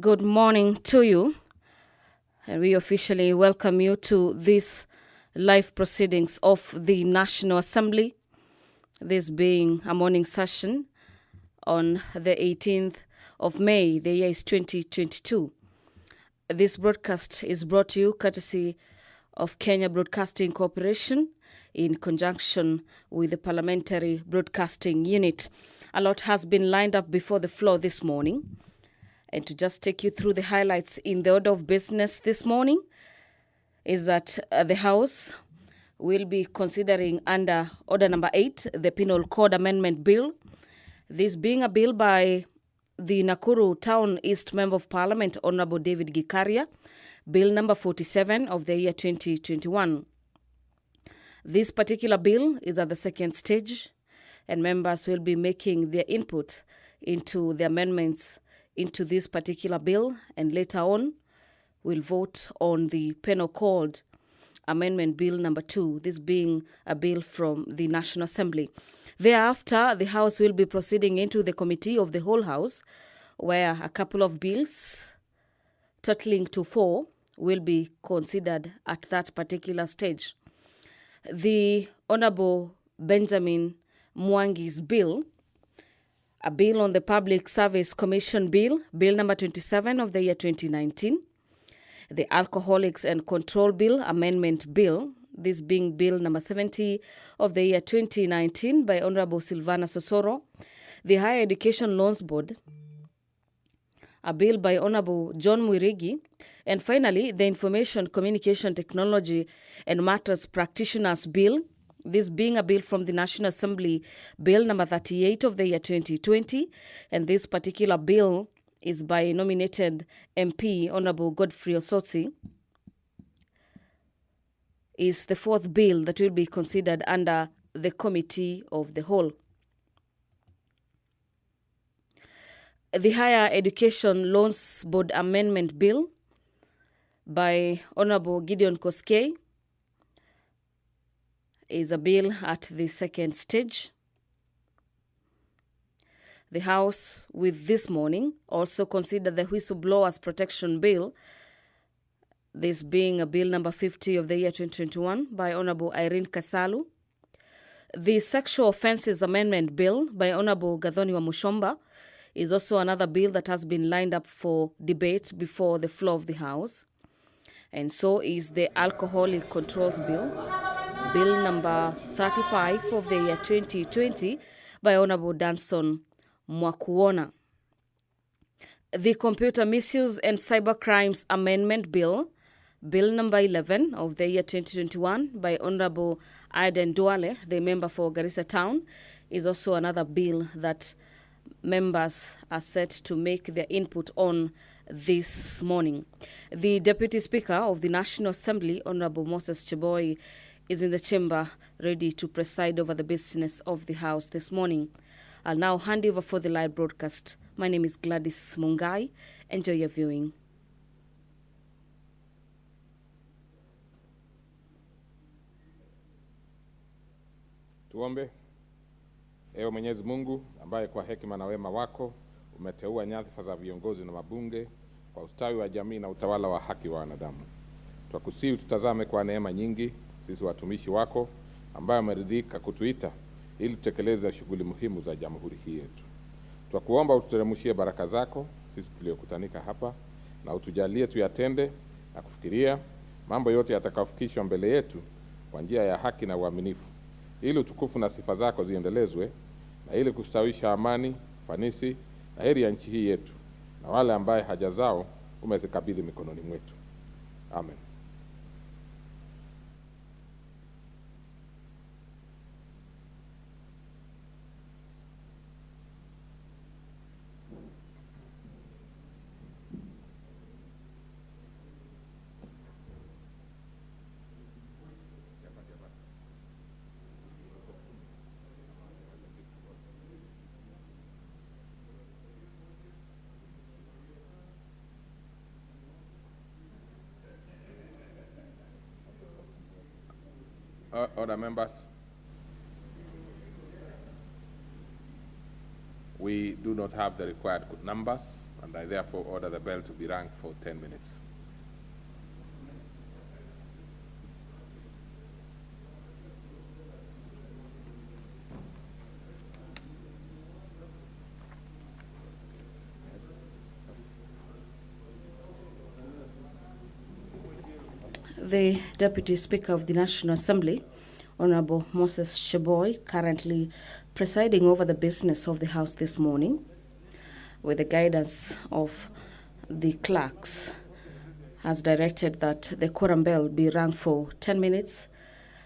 Good morning to you, and we officially welcome you to this live proceedings of the National Assembly, this being a morning session on the 18th of May, the year is 2022. This broadcast is brought to you courtesy of Kenya Broadcasting Corporation in conjunction with the Parliamentary Broadcasting Unit. A lot has been lined up before the floor this morning. And to just take you through the highlights in the order of business this morning is that the House will be considering under Order Number 8, the Penal Code Amendment Bill. This being a bill by the Nakuru Town East Member of Parliament, Honorable David Gikaria, Bill number 47 of the year 2021. This particular bill is at the second stage, and members will be making their input into the amendments into this particular bill, and later on we'll vote on the Penal Code Amendment Bill number 2, this being a bill from the National Assembly. Thereafter, the House will be proceeding into the Committee of the Whole House, where a couple of bills, totaling to 4, will be considered at that particular stage. The Honorable Benjamin Mwangi's bill, a bill on the Public Service Commission Bill, Bill number 27 of the year 2019. The Alcoholics and Control Bill, Amendment Bill, this being Bill number 70 of the year 2019 by Honorable Silvana Sosoro. The Higher Education Loans Board, a bill by Honorable John Mwirigi. And finally, the Information Communication Technology and Matters Practitioners Bill, this being a bill from the National Assembly, Bill number 38 of the year 2020. And this particular bill is by nominated MP, Honorable Godfrey Osotsi. Is the fourth bill that will be considered under the Committee of the Whole. The Higher Education Loans Board Amendment Bill by Honorable Gideon Koskei is a bill at the second stage. The House, with this morning, also considered the Whistleblowers Protection Bill, this being a bill number 50 of the year 2021 by Honorable Irene Kasalu. The Sexual Offences Amendment Bill by Honorable Gathoni wa Mushomba is also another bill that has been lined up for debate before the floor of the House. And so is the Alcoholic Controls Bill, Bill number 35 of the year 2020 by Honorable Danson Mwakuona. The Computer Misuse and Cybercrimes Amendment Bill, Bill number 11 of the year 2021 by Honorable Aiden Duale, the member for Garissa Town, is also another bill that members are set to make their input on this morning. The Deputy Speaker of the National Assembly, Honorable Moses Cheboy, is in the chamber ready to preside over the business of the House this morning. I'll now hand over for the live broadcast. My name is Gladys Mungai. Enjoy your viewing. Tuombe. Ewe Mwenyezi Mungu, ambaye kwa hekima na wema wako umeteua nyadhifa za viongozi na mabunge kwa ustawi wa jamii na utawala wa haki wa wanadamu. Twakusihi tutazame kwa neema nyingi sisi watumishi wako ambaye umeridhika kutuita ili tutekeleze shughuli muhimu za jamhuri hii yetu. Twakuomba ututeremshie baraka zako sisi tuliokutanika hapa, na utujalie tuyatende na kufikiria mambo yote yatakayofikishwa mbele yetu kwa njia ya haki na uaminifu, ili utukufu na sifa zako ziendelezwe, na ili kustawisha amani, fanisi na heri ya nchi hii yetu, na wale ambaye haja zao umezikabidhi mikononi mwetu. Amen. Other members, we do not have the required numbers and I therefore order the bell to be rung for 10 minutes. The Deputy Speaker of the National Assembly, Honorable Moses Cheboy, currently presiding over the business of the House this morning, with the guidance of the clerks, has directed that the quorum bell be rung for 10 minutes,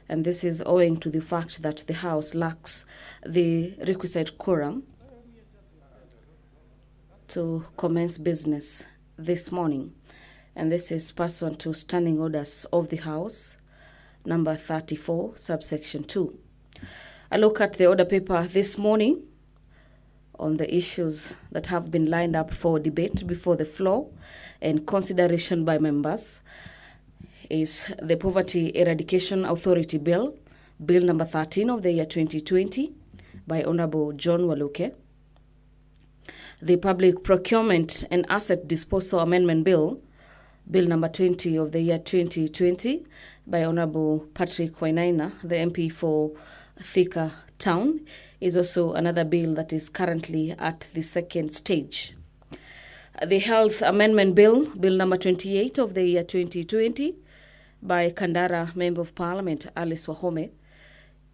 and this is owing to the fact that the House lacks the requisite quorum to commence business this morning. And this is pursuant to Standing Orders of the House, number 34, subsection 2. A look at the order paper this morning on the issues that have been lined up for debate before the floor and consideration by members is the Poverty Eradication Authority Bill, Bill number 13 of the year 2020 by Honorable John Waluke. The Public Procurement and Asset Disposal Amendment Bill, Bill number 20 of the year 2020 by Honorable Patrick Wainaina, the MP for Thika Town, is also another bill that is currently at the second stage. The Health Amendment Bill, Bill number 28 of the year 2020 by Kandara Member of Parliament Alice Wahome,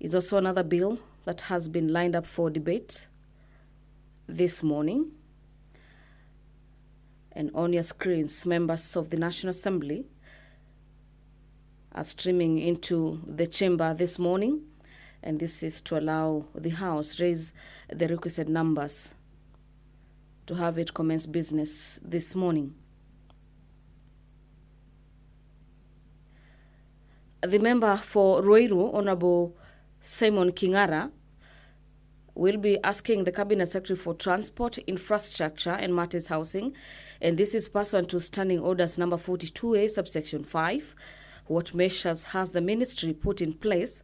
is also another bill that has been lined up for debate this morning. And on your screens, members of the National Assembly are streaming into the chamber this morning, and this is to allow the House raise the requisite numbers to have it commence business this morning. The member for Ruiru, Honorable Simon Kingara, will be asking the Cabinet Secretary for Transport, Infrastructure and Matters Housing, and this is pursuant to Standing Orders number 42A, subsection 5, what measures has the ministry put in place,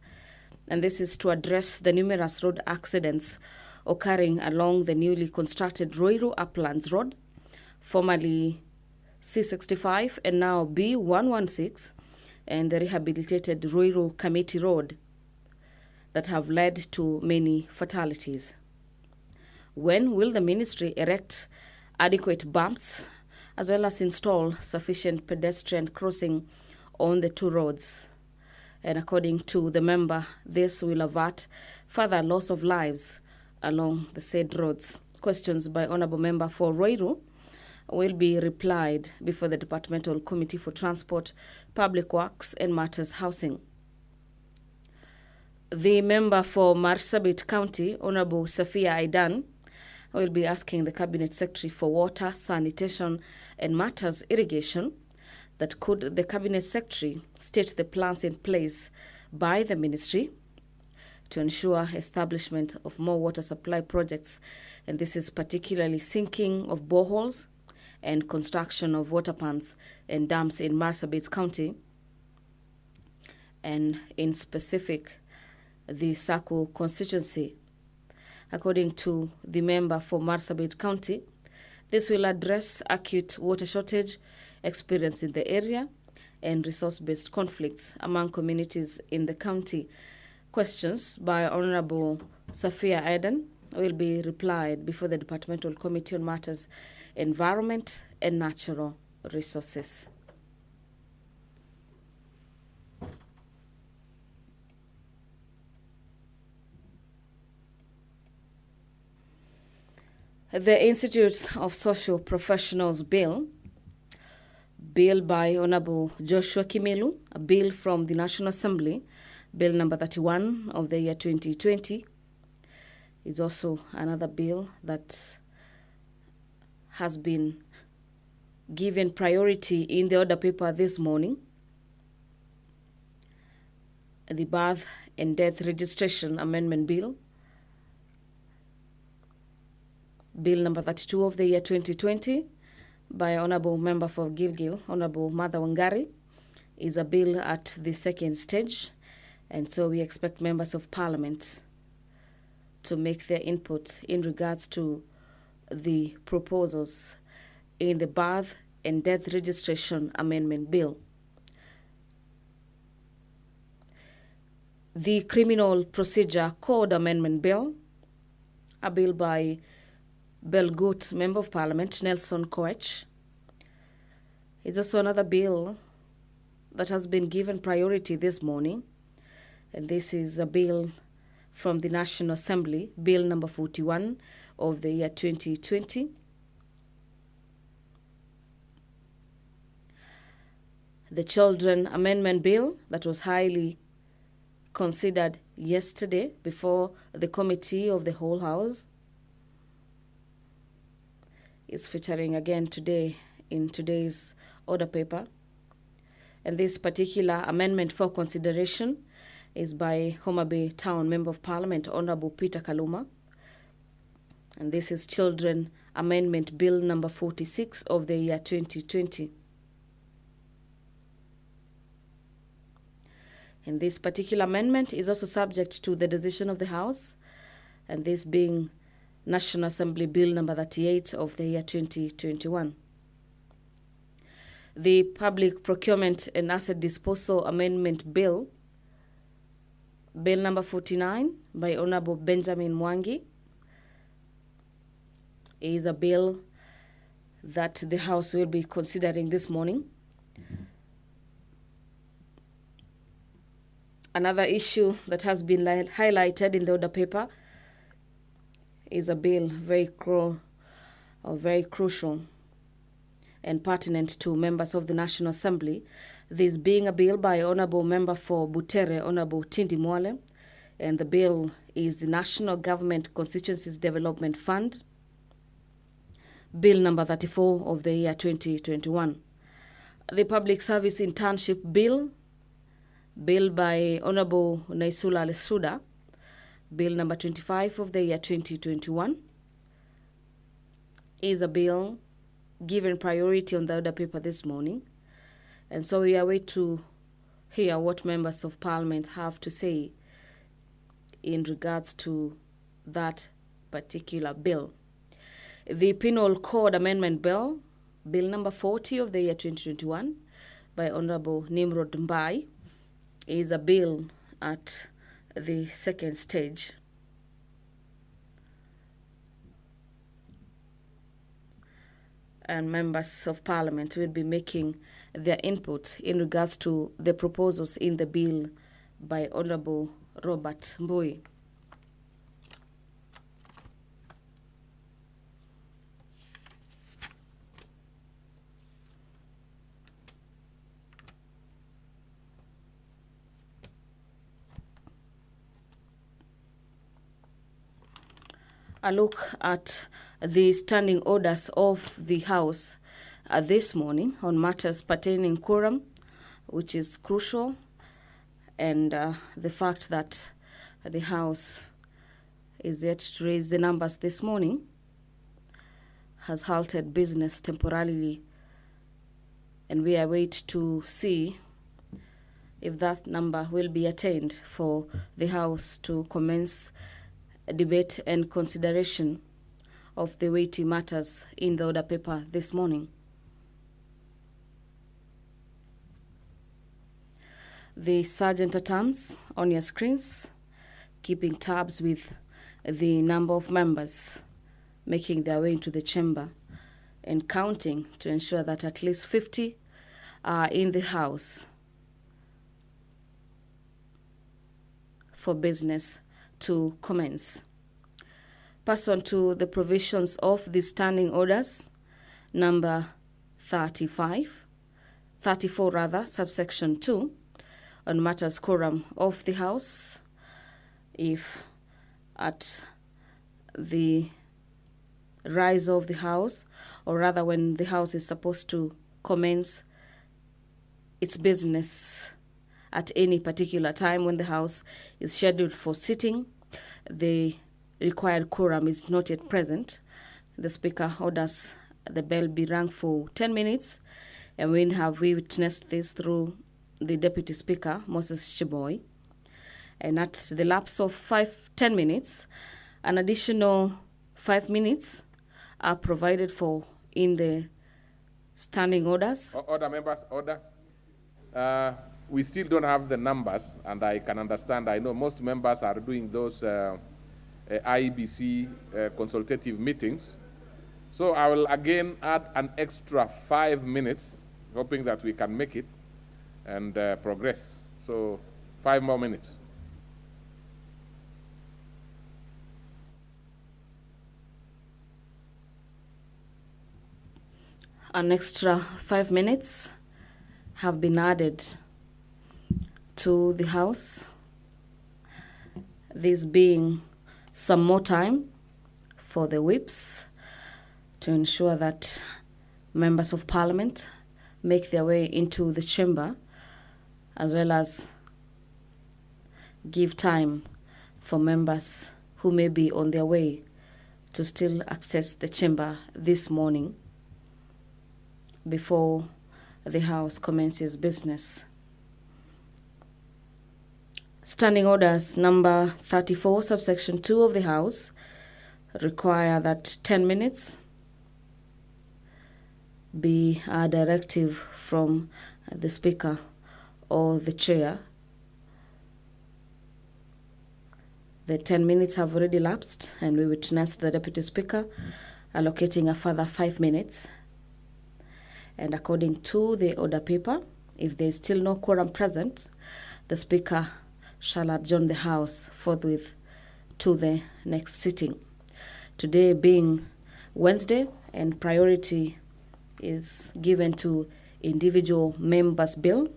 and this is to address the numerous road accidents occurring along the newly constructed Ruiru Uplands Road, formerly C65 and now B116, and the rehabilitated Ruiru Committee Road, that have led to many fatalities. When will the ministry erect adequate bumps as well as install sufficient pedestrian crossing on the two roads? And according to the member, this will avert further loss of lives along the said roads. Questions by Honourable Member for Ruiru will be replied before the Departmental Committee for Transport, Public Works and Matters Housing. The member for Marsabit County, Honorable Safia Aidan, will be asking the Cabinet Secretary for Water, Sanitation and Matters Irrigation that could the Cabinet Secretary state the plans in place by the ministry to ensure establishment of more water supply projects, and this is particularly sinking of boreholes and construction of water pans and dams in Marsabit County, and in specific the Saku constituency. According to the member for Marsabit County, this will address acute water shortage experienced in the area and resource-based conflicts among communities in the county. Questions by Honorable Safia Aidan will be replied before the Departmental Committee on Matters Environment and Natural Resources. The Institute of Social Professionals Bill, Bill by Honorable Joshua Kimelu, a bill from the National Assembly, Bill number 31 of the year 2020, is also another bill that has been given priority in the order paper this morning. The Birth and Death Registration Amendment Bill, Bill number 32 of the year 2020 by Honorable Member for Gilgil, Honorable Martha Wangari, is a bill at the second stage, and so we expect members of Parliament to make their input in regards to the proposals in the Birth and Death Registration Amendment Bill. The Criminal Procedure Code Amendment Bill, a bill by Belgut Member of Parliament Nelson Koech, is also another bill that has been given priority this morning, and this is a bill from the National Assembly, Bill number 41 of the year 2020. The Children Amendment Bill that was highly considered yesterday before the Committee of the Whole House is featuring again today in today's order paper. And this particular amendment for consideration is by Homa Bay Town Member of Parliament, Honorable Peter Kaluma. And this is Children Amendment Bill number 46 of the year 2020. And this particular amendment is also subject to the decision of the House, and this being National Assembly Bill number 38 of the year 2021. The Public Procurement and Asset Disposal Amendment Bill, Bill number 49 by Honorable Benjamin Mwangi, is a bill that the House will be considering this morning. Another issue that has been highlighted in the order paper is a bill very crucial and pertinent to members of the National Assembly. This being a bill by Honorable Member for Butere, Honorable Tindi Mwale, and the bill is the National Government Constituencies Development Fund, Bill number 34 of the year 2021. The Public Service Internship Bill, bill by Honorable Naisula Lesuda, Bill number 25 of the year 2021, is a bill given priority on the order paper this morning. And so we are waiting to hear what members of Parliament have to say in regards to that particular bill. The Penal Code Amendment Bill, Bill number 40 of the year 2021 by Honorable Nimrod Mbai, is a bill at the second stage. And members of Parliament will be making their input in regards to the proposals in the bill by Honorable Robert Mbui. A look at the standing orders of the House this morning on matters pertaining quorum, which is crucial, and the fact that the House is yet to raise the numbers this morning has halted business temporarily, and we await to see if that number will be attained for the House to commence debate and consideration of the weighty matters in the order paper this morning. The sergeant-at-arms on your screens, keeping tabs with the number of members making their way into the chamber and counting to ensure that at least 50 are in the House for business to commence. Pursuant to the provisions of the standing orders, number 34, subsection 2, on matters quorum of the House, if at the rise of the House, or rather when the House is supposed to commence its business at any particular time when the House is scheduled for sitting, the required quorum is not yet present, the Speaker orders the bell be rung for 10 minutes, and we have witnessed this through the Deputy Speaker, Moses Chiboy. And at the lapse of 10 minutes, an additional 5 minutes are provided for in the Standing orders. Order, members, order. We still don't have the numbers, and I can understand. I know most members are doing those IEBC consultative meetings. So I will again add an extra 5 minutes, hoping that we can make it and progress. So 5 more minutes. An extra 5 minutes have been added to the House, this being some more time for the whips to ensure that members of Parliament make their way into the chamber, as well as give time for members who may be on their way to still access the chamber this morning before the House commences business. Standing orders number 34, subsection 2 of the House require that 10 minutes be a directive from the Speaker or the Chair. The 10 minutes have already lapsed, and we witnessed the Deputy Speaker allocating a further 5 minutes. And according to the order paper, if there is still no quorum present, the Speaker shall adjourn the House forthwith to the next sitting. Today being Wednesday, and priority is given to individual members' bill,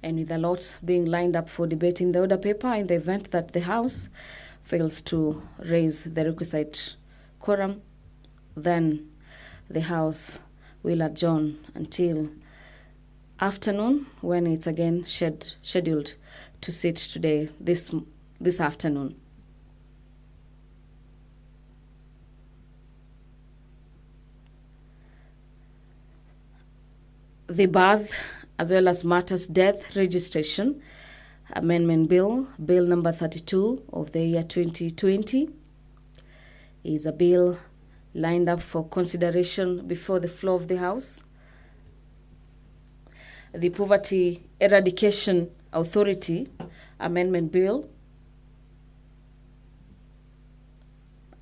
and with a lot being lined up for debate in the order paper, in the event that the House fails to raise the requisite quorum, then the House will adjourn until afternoon, when it's again scheduled to sit today, this afternoon. The birth as well as matters death registration amendment bill, bill number 32 of the year 2020, is a bill lined up for consideration before the floor of the House. The Poverty Eradication Authority Amendment Bill,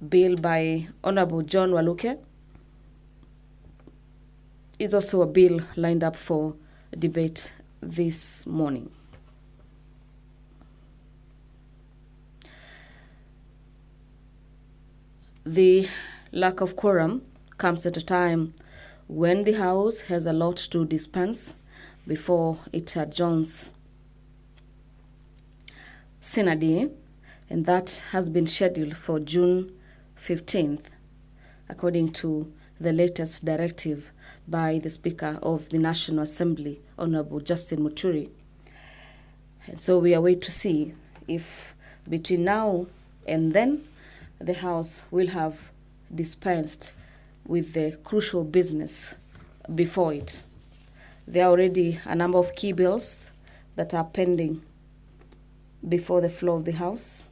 bill by Honorable John Waluke, is also a bill lined up for debate this morning. The lack of quorum comes at a time when the House has a lot to dispense before it adjourns Senate, and that has been scheduled for June 15th, according to the latest directive by the Speaker of the National Assembly, Honorable Justin Muturi. And so we are waiting to see if between now and then the House will have dispensed with the crucial business before it. There are already a number of key bills that are pending before the floor of the House.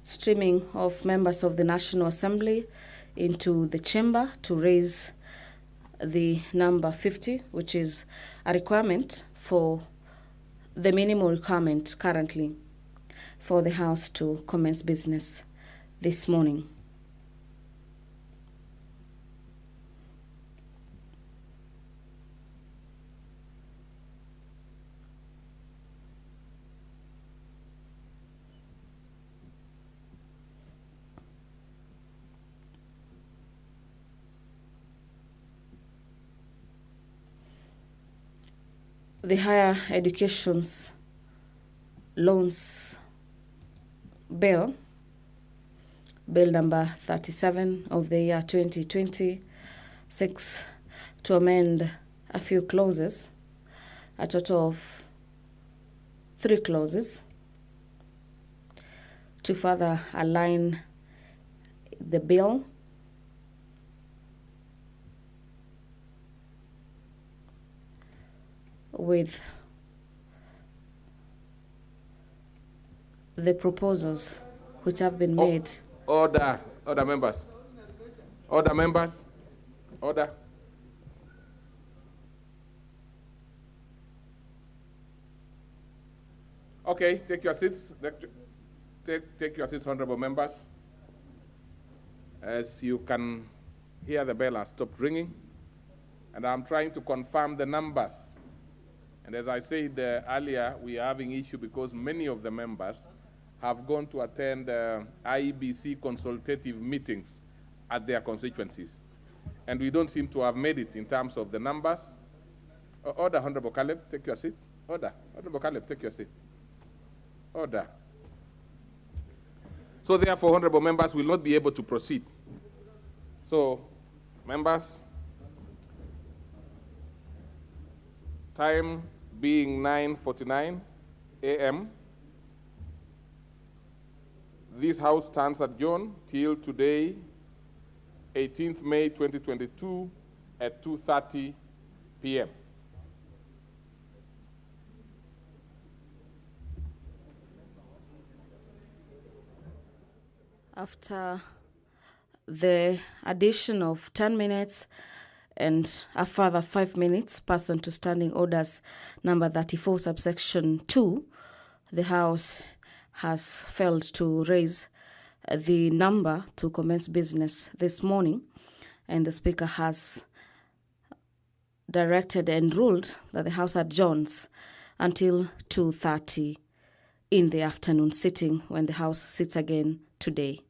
Streaming of members of the National Assembly into the chamber to raise the number 50, which is a requirement for the minimum requirement currently for the House to commence business this morning. The Higher Education's Loans Bill, bill number 37 of the year 2020, seeks to amend a few clauses, a total of 3 clauses, to further align the bill with the proposals which have been made. Order members. Order members. Order. Okay, take your seats. Take your seats, honorable members. As you can hear, the bell has stopped ringing, and I'm trying to confirm the numbers. And as I said earlier, we are having issue because many of the members have gone to attend IEBC consultative meetings at their constituencies. And we don't seem to have made it in terms of the numbers. Order, Honorable Caleb, take your seat. Order, Honorable Caleb, take your seat. Order. So therefore, honorable members will not be able to proceed. So, members, time being 9:49 a.m., this House stands adjourned till today, 18th May 2022 at 2:30 p.m. After the addition of 10 minutes and a further 5 minutes pursuant to Standing Orders number 34 subsection 2, the House has failed to raise the number to commence business this morning, and the Speaker has directed and ruled that the House adjourns until 2:30 in the afternoon sitting, when the House sits again today.